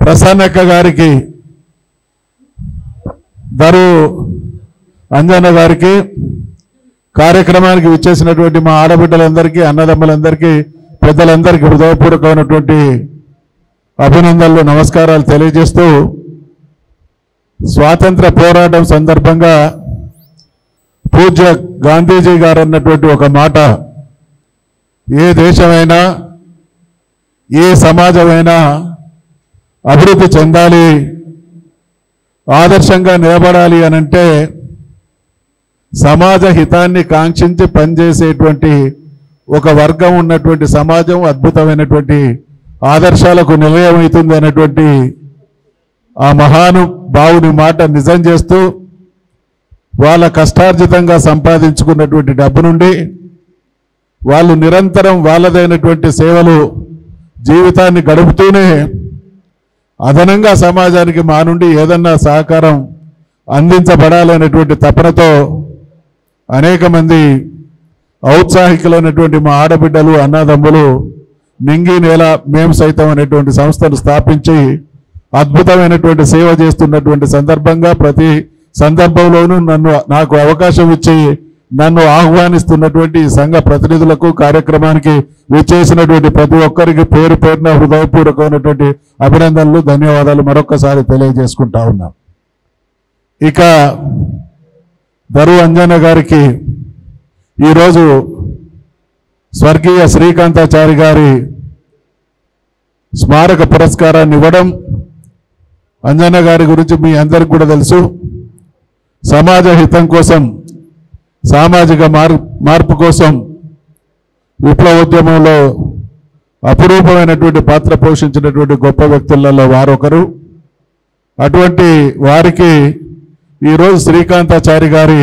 ప్రసన్నక్క గారికి, దరు అంజన్న గారికి, కార్యక్రమానికి విచ్చేసినటువంటి మా ఆడబిడ్డలందరికీ, అన్నదమ్ములందరికీ, పెద్దలందరికీ హృదయపూర్వకమైనటువంటి అభినందనలు, నమస్కారాలు తెలియజేస్తూ, స్వాతంత్ర పోరాటం సందర్భంగా పూజ్య గాంధీజీ గారు అన్నటువంటి ఒక మాట, ఏ దేశమైనా ఏ సమాజమైనా అభివృద్ధి చెందాలి, ఆదర్శంగా నిలబడాలి అనంటే సమాజ హితాన్ని కాంక్షించి పనిచేసేటువంటి ఒక వర్గం ఉన్నటువంటి సమాజం అద్భుతమైనటువంటి ఆదర్శాలకు నిలయమవుతుంది అనేటువంటి ఆ మహానుభావుని మాట నిజం చేస్తూ, వాళ్ళ కష్టార్జితంగా సంపాదించుకున్నటువంటి డబ్బు నుండి వాళ్ళు నిరంతరం వాళ్ళదైనటువంటి సేవలు జీవితాన్ని గడుపుతూనే అదనంగా సమాజానికి మా నుండి ఏదన్నా సహకారం అందించబడాలనేటువంటి తపనతో అనేక మంది ఔత్సాహికులైనటువంటి మా ఆడబిడ్డలు, అన్నదమ్ములు నింగి నేల మేము సైతం అనేటువంటి సంస్థను స్థాపించి అద్భుతమైనటువంటి సేవ చేస్తున్నటువంటి సందర్భంగా ప్రతి సందర్భంలోనూ నాకు అవకాశం ఇచ్చి నన్ను ఆహ్వానిస్తున్నటువంటి సంఘ ప్రతినిధులకు, కార్యక్రమానికి విచ్చేసినటువంటి ప్రతి ఒక్కరికి పేరు పేరున హృదయపూర్వకమైనటువంటి అభినందనలు, ధన్యవాదాలు మరొక్కసారి తెలియజేసుకుంటా ఉన్నాం. ఇక దరు అంజన్న గారికి ఈరోజు స్వర్గీయ శ్రీకాంతాచారి గారి స్మారక పురస్కారాన్ని ఇవ్వడం, అంజన్న గారి గురించి మీ అందరికీ కూడా తెలుసు. సమాజ హితం కోసం, సామాజిక మార్పు కోసం విప్లవోద్యమంలో అపురూపమైనటువంటి పాత్ర పోషించినటువంటి గొప్ప వ్యక్తులలో వారొకరు. అటువంటి వారికి ఈరోజు శ్రీకాంతాచారి గారి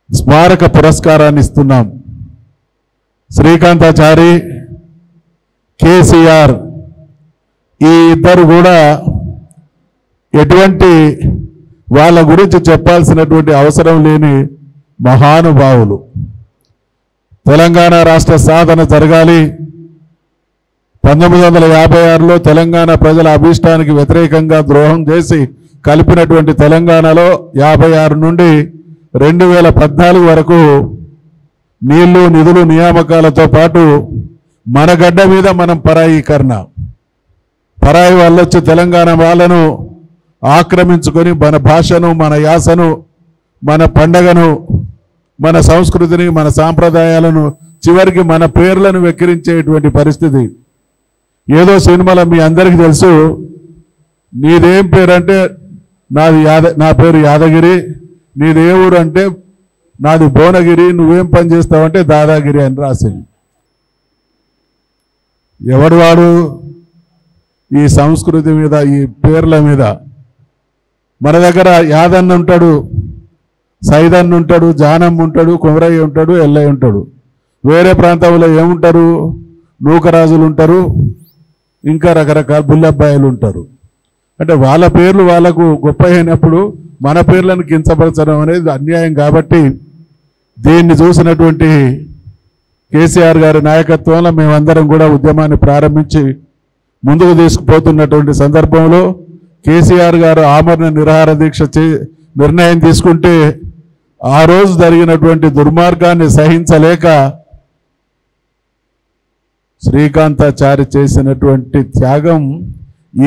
స్మారక పురస్కారాన్ని ఇస్తున్నాం. శ్రీకాంతాచారి, కేసీఆర్ ఈ ఇద్దరు కూడా ఎటువంటి వాళ్ళ గురించి చెప్పాల్సినటువంటి అవసరం లేని మహానుభావులు. తెలంగాణ రాష్ట్ర సాధన జరగాలి, 1956లో తెలంగాణ ప్రజల అభీష్టానికి వ్యతిరేకంగా ద్రోహం చేసి కలిపినటువంటి తెలంగాణలో 56 నుండి 2014 వరకు నీళ్లు, నిధులు, నియామకాలతో పాటు మన గడ్డ మీద మనం పరాయీకరణ, పరాయి వాళ్ళొచ్చి తెలంగాణ వాళ్ళను ఆక్రమించుకొని మన భాషను, మన యాసను, మన పండగను, మన సంస్కృతిని, మన సాంప్రదాయాలను, చివరికి మన పేర్లను వెక్కిరించేటువంటి పరిస్థితి. ఏదో సినిమాలో మీ అందరికీ తెలుసు, నీదేం పేరు అంటే నా పేరు యాదగిరి, నీదే ఊరు అంటే నాది భువనగిరి, నువ్వేం పని చేస్తావంటే దాదాగిరి అని రాసింది. ఎవడు వాడు ఈ సంస్కృతి మీద, ఈ పేర్ల మీద? మన దగ్గర యాదన్న ఉంటాడు, సైదన్న ఉంటాడు, జానమ్మ ఉంటాడు, కుమరయ్య ఉంటాడు, ఎల్లయ్య ఉంటాడు. వేరే ప్రాంతంలో ఏముంటారు? నూకరాజులు ఉంటారు, ఇంకా రకరకాల బుల్లబ్బాయిలు ఉంటారు. అంటే వాళ్ళ పేర్లు వాళ్ళకు గొప్ప అయినప్పుడు మన పేర్లను కించపరచడం అనేది అన్యాయం. కాబట్టి దీన్ని చూసినటువంటి కేసీఆర్ గారి నాయకత్వంలో మేమందరం కూడా ఉద్యమాన్ని ప్రారంభించి ముందుకు తీసుకుపోతున్నటువంటి సందర్భంలో కేసీఆర్ గారు ఆమరణ నిరాహార దీక్ష నిర్ణయం తీసుకుంటే ఆ రోజు జరిగినటువంటి దుర్మార్గాన్ని సహించలేక శ్రీకాంతాచారి చేసినటువంటి త్యాగం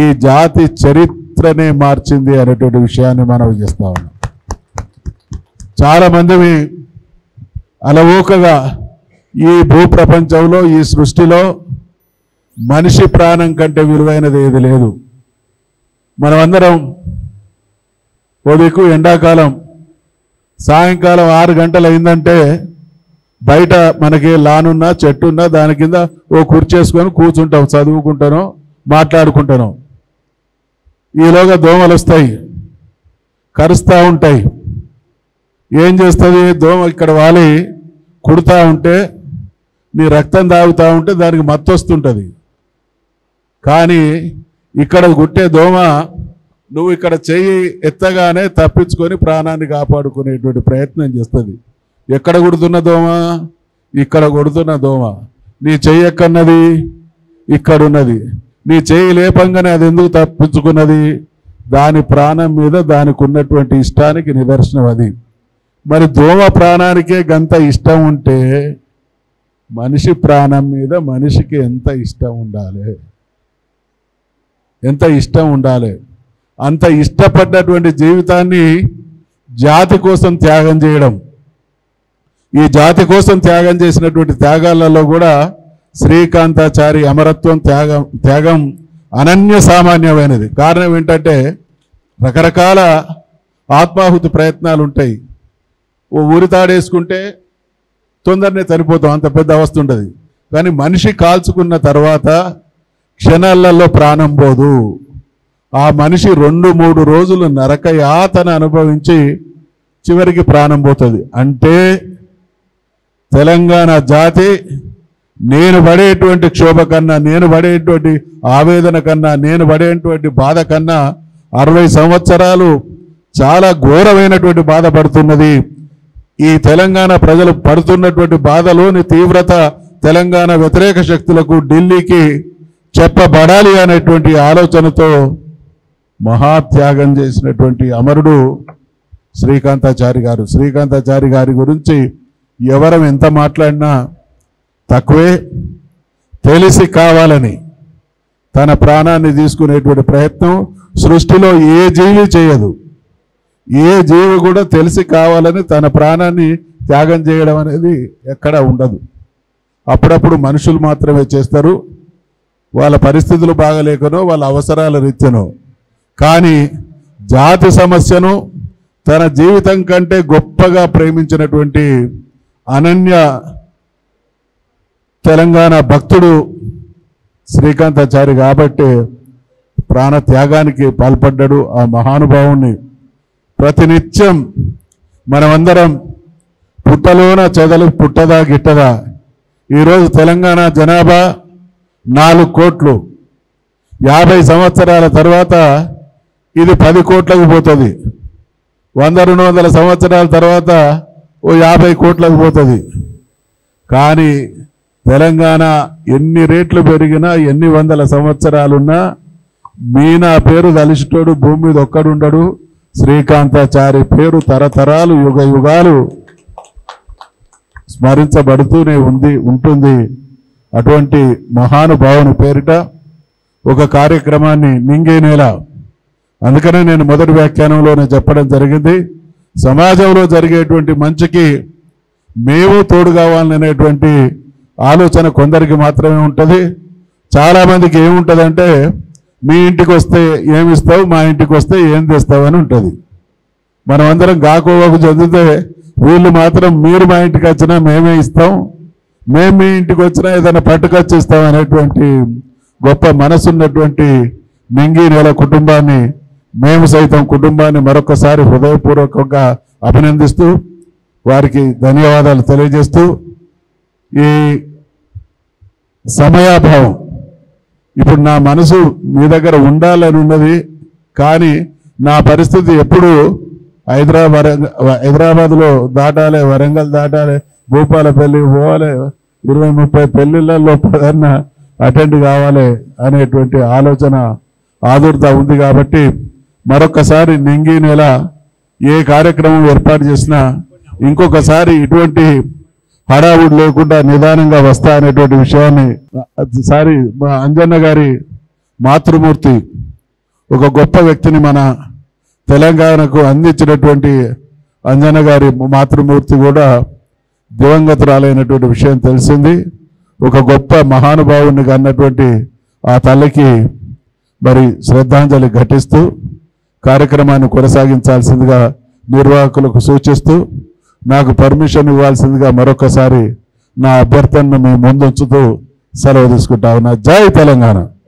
ఈ జాతి చరిత్రనే మార్చింది అనేటువంటి విషయాన్ని మనం చేస్తా ఉన్నాం. చాలామంది అలవోకగా ఈ భూప్రపంచంలో, ఈ సృష్టిలో మనిషి ప్రాణం కంటే విలువైనది ఏది లేదు. మనమందరం దిక్కు ఎండాకాలం సాయంకాలం 6 గంటలు అయిందంటే బయట మనకి లానున్నా, చెట్టున్నా, దాని కింద ఓ కుర్చేసుకొని కూర్చుంటాం, చదువుకుంటానో మాట్లాడుకుంటాను. ఈలోగా దోమలు వస్తాయి, కరుస్తూ ఉంటాయి. ఏం చేస్తుంది దోమ? ఇక్కడ వాలి కుడుతూ ఉంటే, నీ రక్తం తాగుతూ ఉంటే దానికి మత్తు వస్తుంటుంది. కానీ ఇక్కడ గుట్టే దోమ నువ్వు ఇక్కడ చెయ్యి ఎత్తగానే తప్పించుకొని ప్రాణాన్ని కాపాడుకునేటువంటి ప్రయత్నం చేస్తుంది. ఎక్కడ కొడుతున్న దోమ? ఇక్కడ కొడుతున్న దోమ. నీ చెయ్యి ఎక్కన్నది? ఇక్కడున్నది. నీ చేయి లేపంగానే అది ఎందుకు తప్పించుకున్నది? దాని ప్రాణం మీద దానికి ఉన్నటువంటి ఇష్టానికి నిదర్శనం అది. మరి దోమ ప్రాణానికే గంత ఇష్టం ఉంటే మనిషి ప్రాణం మీద మనిషికి ఎంత ఇష్టం ఉండాలి? ఎంత ఇష్టం ఉండాలి? అంత ఇష్టపడ్డటువంటి జీవితాన్ని జాతి కోసం త్యాగం చేయడం, ఈ జాతి కోసం త్యాగం చేసినటువంటి త్యాగాలలో కూడా శ్రీకాంతాచారి అమరత్వం త్యాగం అనన్య సామాన్యమైనది. కారణం ఏంటంటే రకరకాల ఆత్మాహుతి ప్రయత్నాలు ఉంటాయి. ఓ ఊరి తాడేసుకుంటే తొందరనే చనిపోతాం, అంత పెద్ద అవస్థ ఉండదు. కానీ మనిషి కాల్చుకున్న తర్వాత క్షణాలలో ప్రాణం పోదు. ఆ మనిషి 2-3 రోజులు నరక యాతన అనుభవించి చివరికి ప్రాణం పోతుంది. అంటే తెలంగాణ జాతి నేను పడేటువంటి క్షోభ కన్నా, నేను పడేటువంటి ఆవేదన కన్నా, నేను పడేటువంటి బాధ కన్నా 60 సంవత్సరాలు చాలా ఘోరమైనటువంటి బాధ పడుతున్నది. ఈ తెలంగాణ ప్రజలు పడుతున్నటువంటి బాధలోని తీవ్రత తెలంగాణ వ్యతిరేక శక్తులకు ఢిల్లీకి చెప్పబడాలి అనేటువంటి ఆలోచనతో మహాత్యాగం చేసినటువంటి అమరుడు శ్రీకాంతాచారి గారు. శ్రీకాంతాచారి గారి గురించి ఎవరం ఎంత మాట్లాడినా తక్కువే. తెలిసి కావాలని తన ప్రాణాన్ని తీసుకునేటువంటి ప్రయత్నం సృష్టిలో ఏ జీవి చేయదు. ఏ జీవి కూడా తెలిసి కావాలని తన ప్రాణాన్ని త్యాగం చేయడం అనేది ఎక్కడా ఉండదు. అప్పుడప్పుడు మనుషులు మాత్రమే చేస్తారు, వాళ్ళ పరిస్థితులు బాగలేకనో వాళ్ళ అవసరాల రీత్యనో. కానీ జాతి సమస్యను తన జీవితం కంటే గొప్పగా ప్రేమించినటువంటి అనన్య తెలంగాణ భక్తుడు శ్రీకాంతాచారి కాబట్టి ప్రాణ త్యాగానికి పాల్పడ్డాడు. ఆ మహానుభావుని ప్రతినిత్యం మనమందరం పుట్టలోన చెదలు పుట్టదా గిట్టదా. ఈరోజు తెలంగాణ జనాభా 4 కోట్లు. 50 సంవత్సరాల తర్వాత ఇది 10 కోట్లకు పోతుంది. 100-200 సంవత్సరాల తర్వాత ఓ 50 కోట్లకు పోతుంది. కానీ తెలంగాణ ఎన్ని రేట్లు పెరిగినా, ఎన్ని వందల సంవత్సరాలున్నా మీనా పేరు దలిసిటోడు భూమి మీద ఒక్కడుండడు. శ్రీకాంతాచారి పేరు తరతరాలు యుగ యుగాలు స్మరించబడుతూనే ఉంటుంది. అటువంటి మహానుభావుని పేరిట ఒక కార్యక్రమాన్ని నింగే నేల, అందుకనే నేను మొదటి వ్యాఖ్యానంలోనే చెప్పడం జరిగింది, సమాజంలో జరిగేటువంటి మంచికి మేము తోడు కావాలనేటువంటి ఆలోచన కొందరికి మాత్రమే ఉంటుంది. చాలామందికి ఏముంటుందంటే మీ ఇంటికి వస్తే ఏమిస్తావు, మా ఇంటికి వస్తే ఏం తెస్తావు అని ఉంటుంది. మనమందరం గాకోవకు చెందితే వీళ్ళు మాత్రం మీరు మా ఇంటికి వచ్చినా మేమే ఇస్తాం, మేము మీ ఇంటికి వచ్చినా ఏదైనా పట్టుకొచ్చి ఇస్తాం అనేటువంటి గొప్ప మనసున్నటువంటి నింగి నేల కుటుంబాన్ని, మేము సైతం కుటుంబాన్ని మరొకసారి హృదయపూర్వకంగా అభినందిస్తూ వారికి ధన్యవాదాలు తెలియజేస్తూ, ఈ సమయాభావం ఇప్పుడు నా మనసు ఉండాలని ఉన్నది. కానీ నా పరిస్థితి ఎప్పుడు హైదరాబాద్లో దాటాలి, వరంగల్ దాటాలి, భూపాలపల్లి పోవాలి, 20-30 పెళ్లిళ్ళల్లో ప్రధాన అటెండ్ కావాలి అనేటువంటి ఆలోచన ఆదుర్త ఉంది. కాబట్టి మరొకసారి నింగి నెల ఏ కార్యక్రమం ఏర్పాటు చేసినా ఇంకొకసారి ఇటువంటి హడావుడు లేకుండా నిదానంగా వస్తా అనేటువంటి విషయాన్ని సారి మా అంజన్న గారి మాతృమూర్తి, ఒక గొప్ప వ్యక్తిని మన తెలంగాణకు అందించినటువంటి అంజన్న గారి మాతృమూర్తి కూడా దివంగతురాలైనటువంటి విషయం తెలిసింది. ఒక గొప్ప మహానుభావుని కన్నటువంటి ఆ తల్లికి మరి శ్రద్ధాంజలి ఘటిస్తూ కార్యక్రమాన్ని కొనసాగించాల్సిందిగా నిర్వాహకులకు సూచిస్తూ నాకు పర్మిషన్ ఇవ్వాల్సిందిగా మరొకసారి నా అభ్యర్థనను మీ ముందుంచుతూ సెలవు తీసుకుంటా ఉన్నా. జై తెలంగాణ.